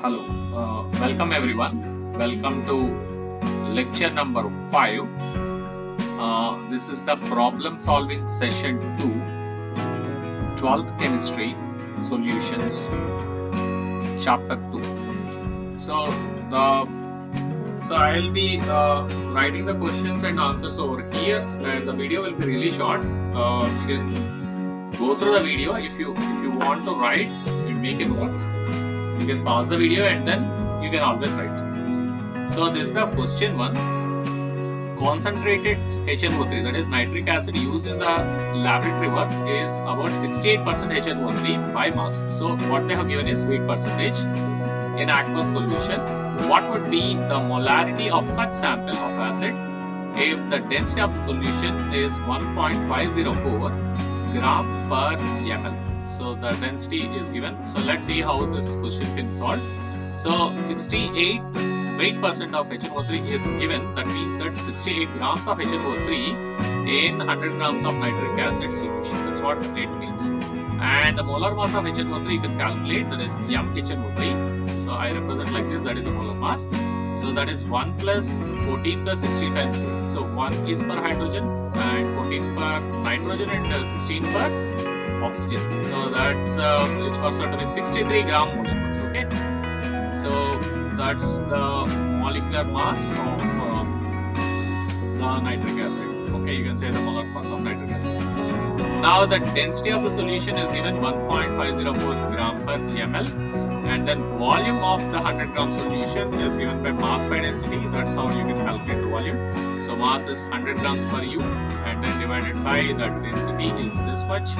Hello, welcome everyone. Welcome to lecture number 5. This is the problem solving session 2, 12th chemistry solutions, chapter 2. So I'll be writing the questions and answers over here, and the video will be really short. You can go through the video. If you want to write and make a note, you can pause the video and then you can always write. So this is the question 1. Concentrated HNO3, that is nitric acid, used in the laboratory work is about 68% HNO3 by mass. So what they have given is weight percentage in aqueous solution. What would be the molarity of such sample of acid if the density of the solution is 1.504 gram per ml? So the density is given. So let's see how this question can be solved. So 68 weight percent of HNO3 is given. That means that 68 grams of HNO3 in 100 grams of nitric acid solution. That's what it means. And the molar mass of HNO3 you can calculate, that is mHNO3. So I represent like this, that is the molar mass. So that is 1 plus 14 plus 16 times 3. So 1 is per hydrogen and 14 per nitrogen and 16 per oxygen. So that's which works out to be 63 gram molecules. Okay. So that's the molecular mass of the nitric acid. Okay, you can say the molar mass of nitric acid. Now the density of the solution is given 1.504 gram per ml, and then volume of the 100 gram solution is given by mass by density. That's how you can calculate the volume. So mass is 100 grams per U, and then divided by the density is this much,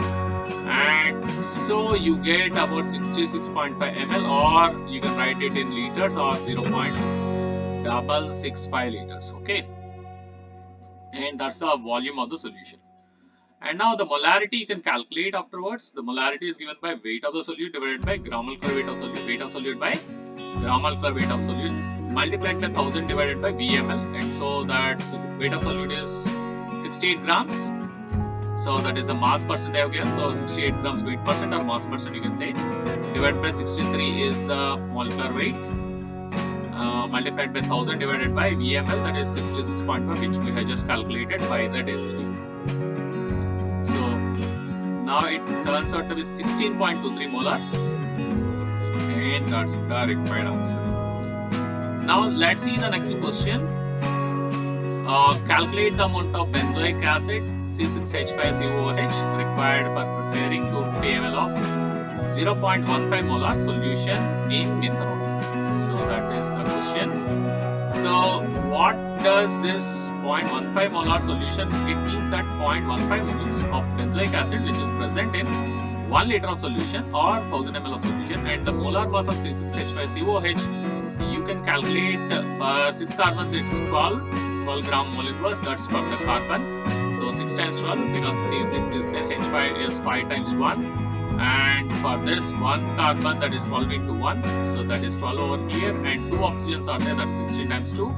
and so you get about 66.5 ml, or you can write it in liters, or 0.665 liters. Okay, and that's the volume of the solution. And now the molarity you can calculate afterwards. The molarity is given by weight of the solute divided by gram molecular weight of solute. Weight of solute by gram molecular weight of solute multiplied by 1000 divided by VML. And so that weight of solute is 68 grams. So that is the mass percent they have given. So 68 grams weight percent or mass percent you can say. Divided by 63 is the molecular weight. Multiplied by 1000 divided by VML, that is 66.5, which we have just calculated by the density. Now it turns out to be 16.23 molar, and that's the required answer. Now let's see the next question. Calculate the amount of benzoic acid C6H5COOH required for preparing 250 ml of 0.15 molar solution in methanol. So that is the question. So what does this 0.15 molar solution? It means that 0.15 moles of benzoic acid which is present in 1 liter of solution or 1000 ml of solution, and the molar mass of C6H5COOH you can calculate for 6 carbons it's 12 gram mole inverse, that's from the carbon. So 6 times 12 because C6 is there, H5 is 5 times 1. And for this 1 carbon, that is 12 into 1, so that is 12 over here, and 2 oxygens are there, that is 16 times 2,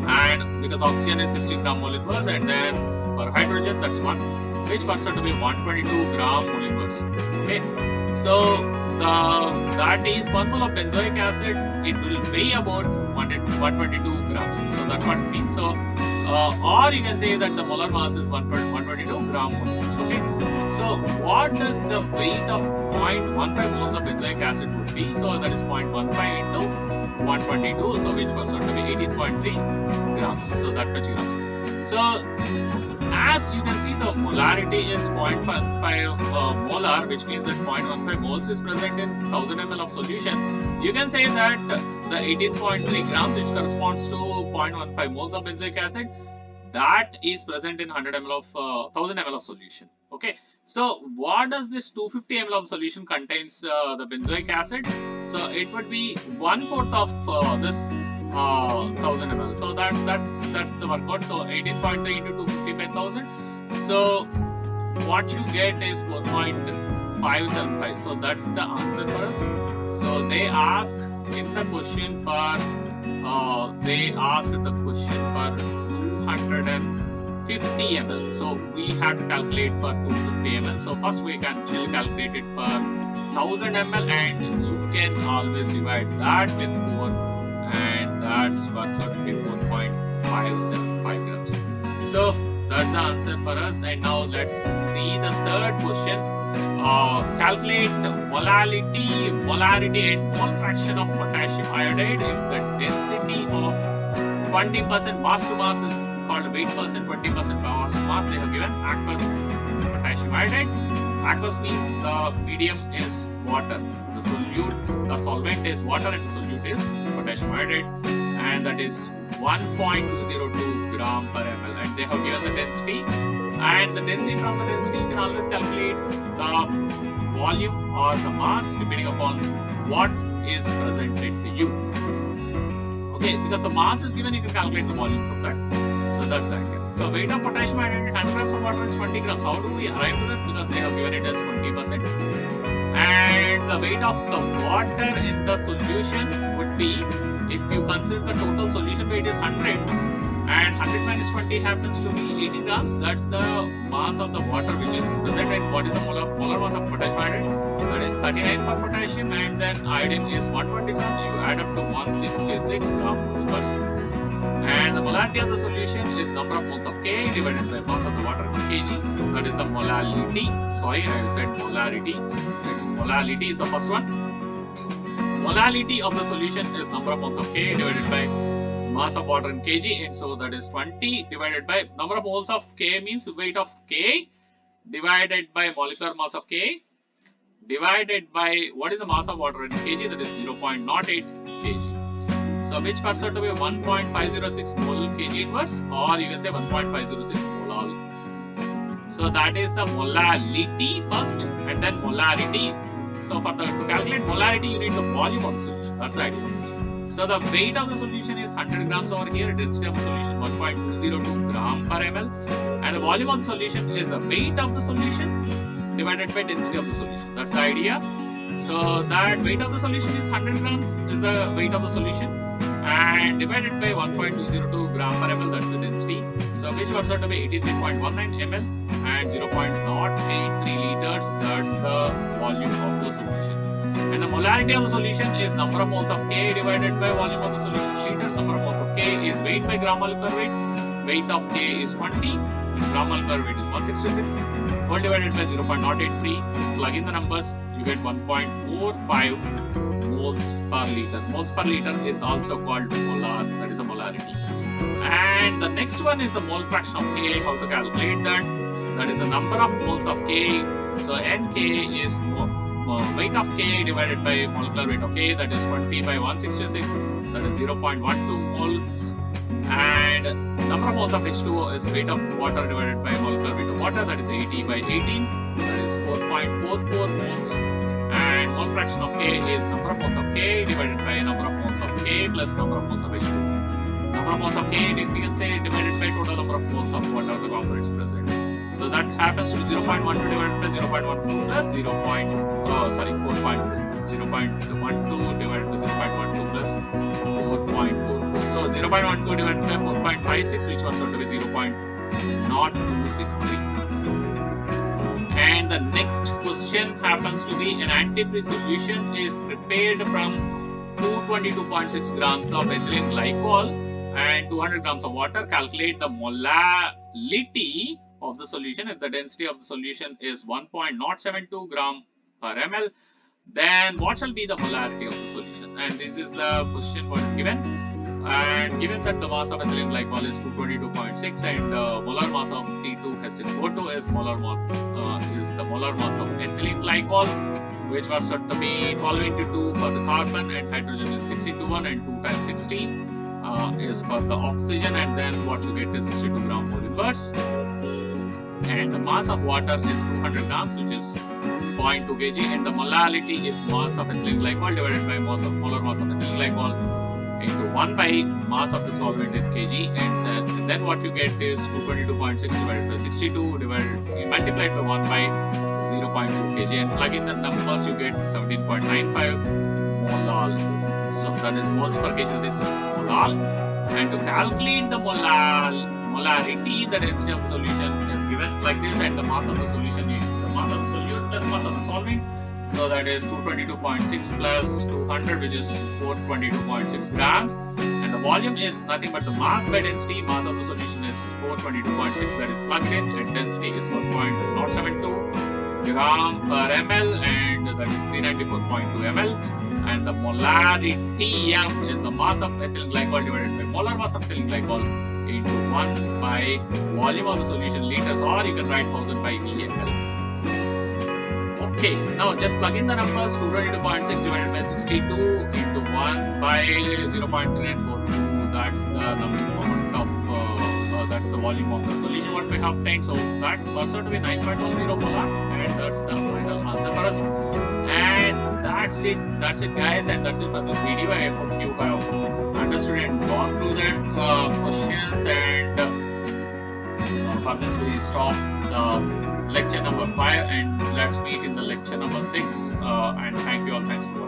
and because oxygen is 16 gram mole inverse, and then for hydrogen that's 1, which works out to be 122 gram mole inverse. Okay, so that is 1 mole of benzoic acid, it will weigh about 122 grams, so that's what it means. So or you can say that the molar mass is 122 gram mole inverse. Okay. So what does the weight of 0.15 moles of benzoic acid would be? So that is 0.15 into 122, so which works out to be 18.3 grams. So that much grams. So as you can see, the molarity is 0.15 molar, which means that 0.15 moles is present in 1000 ml of solution. You can say that the 18.3 grams, which corresponds to 0.15 moles of benzoic acid, that is present in 100 ml of 1000 ml of solution. Okay, so what does this 250 ml of solution contains the benzoic acid? So it would be 1/4 of this 1000 ml. So that's the workout. So 18.3 into 250 by 1000. So what you get is 4.575. So that's the answer for us. So they ask in the question for 250 50 ml. So we have to calculate for 250 ml. So first we can actually calculate it for 1000 ml, and you can always divide that with 4, and that's works out to be 4.575 grams. So that's the answer for us. And now let's see the third question. Calculate the molarity and mole fraction of potassium iodide if the density of 20% mass to mass is called weight percent, 20% mass to mass. They have given aqueous potassium iodide. Aqueous means the medium is water, the solvent is water, and the solute is potassium iodide, and that is 1.202 gram per ml. And they have given the density, and the density, from the density you can always calculate the volume or the mass depending upon what is presented to you. Okay, because the mass is given, you can calculate the volume from that. So that's the idea. So weight of potassium iodide in 100 grams of water is 20 grams. How do we arrive to that? Because they have given it as 20%. And the weight of the water in the solution would be, if you consider the total solution weight is 100, and 100 minus 20 happens to be 80 grams. That's the mass of the water which is presented. What is the molar mass of potassium iodide? That is 39 for potassium, and then iodine is 127. You add up to 166 gram per %. And the molarity of the solution is number of moles of Ka divided by mass of the water kg. That is the molality. Sorry, I said molarity. It's molality is the first one. Molality of the solution is number of moles of Ka divided by mass of water in kg, and so that is 20 divided by number of moles of K means weight of K divided by molecular mass of K divided by what is the mass of water in kg, that is 0.08 kg. So which works out to be 1.506 mole kg inverse, or you can say 1.506 molal. So that is the molality first, and then molarity. So to calculate molarity, you need the volume of the solution. That's the idea. So the weight of the solution is 100 grams over here, density of the solution 1.202 gram per ml, and the volume of the solution is the weight of the solution divided by density of the solution. That's the idea. So that weight of the solution is 100 grams is the weight of the solution, and divided by 1.202 gram per ml, that's the density. So which works out to be 83.19 ml, and 0.083 liters, that's the volume of the solution. And the molarity of the solution is number of moles of Ka divided by volume of the solution in liters. Number of moles of Ka is weight by gram molecular weight. Weight of Ka is 20, and gram molecular weight is 166. All divided by 0.083. Plug in the numbers, you get 1.45 moles per liter. Moles per liter is also called molar. That is a molarity. And the next one is the mole fraction of Ka. How to calculate that? That is the number of moles of Ka. So Nk is weight of Ka divided by molecular weight of Ka, that is 20 by 166, that is 0.12 moles. And number of moles of H2O is weight of water divided by molecular weight of water, that is 80 by 18, that is 4.44 moles. And mole fraction of Ka is number of moles of Ka divided by number of moles of Ka plus number of moles of H2O. Number of moles of Ka, we can say divided by total number of moles of water the components present. So that happens to 0.12 divided by 0.12 plus 4.4. 0.12 divided by 0.12 plus 4.44. So 0.12 divided by 4.56, which was out to be 0.0263. And the next question happens to be an antifreeze solution is prepared from 222.6 grams of ethylene glycol and 200 grams of water. Calculate the molality of the solution. If the density of the solution is 1.072 gram per ml, then what shall be the molarity of the solution? And this is the question what is given. And given that the mass of ethylene glycol is 222.6 and molar mass of C2H6O2 is the molar mass of ethylene glycol, which was said to be 12 into 2 for the carbon, and hydrogen is 6 into 1, and 2 times 16 is for the oxygen, and then what you get is 62 gram mole inverse. And the mass of water is 200 grams, which is 0.2 kg, and the molality is mass of ethylene glycol divided by molar mass of ethylene glycol into 1 by mass of the solvent in kg, and then what you get is 222.6 divided by 62 multiplied by 1 by 0.2 kg, and plug in the numbers, you get 17.95 molal. So that is moles per kg, that is molal. And to calculate the molarity, the density of the solution is given like this, and the mass of the solution is the mass of the solute plus mass of the solvent. So that is 222.6 plus 200, which is 422.6 grams. And the volume is nothing but the mass by density. Mass of the solution is 422.6, that is plugged in, and density is 1.072 gram per ml, and that is 394.2 ml. And the molarity M is the mass of ethylene glycol divided by molar mass of ethylene glycol into 1 by volume of the solution liters, or you can write 1000 by EML. Okay, now just plug in the numbers. 222.6 divided by 62 into 1 by 0.3942. That's the amount of that's the volume of the solution what we have obtained. So that works out to be 9.10 molar, and that's the final answer for us. And that's it guys, and that's it for this video. I hope you have understood and gone through the questions, and for this we stop the lecture number 5, and let's meet in the lecture number 6. And thank you all. Thanks for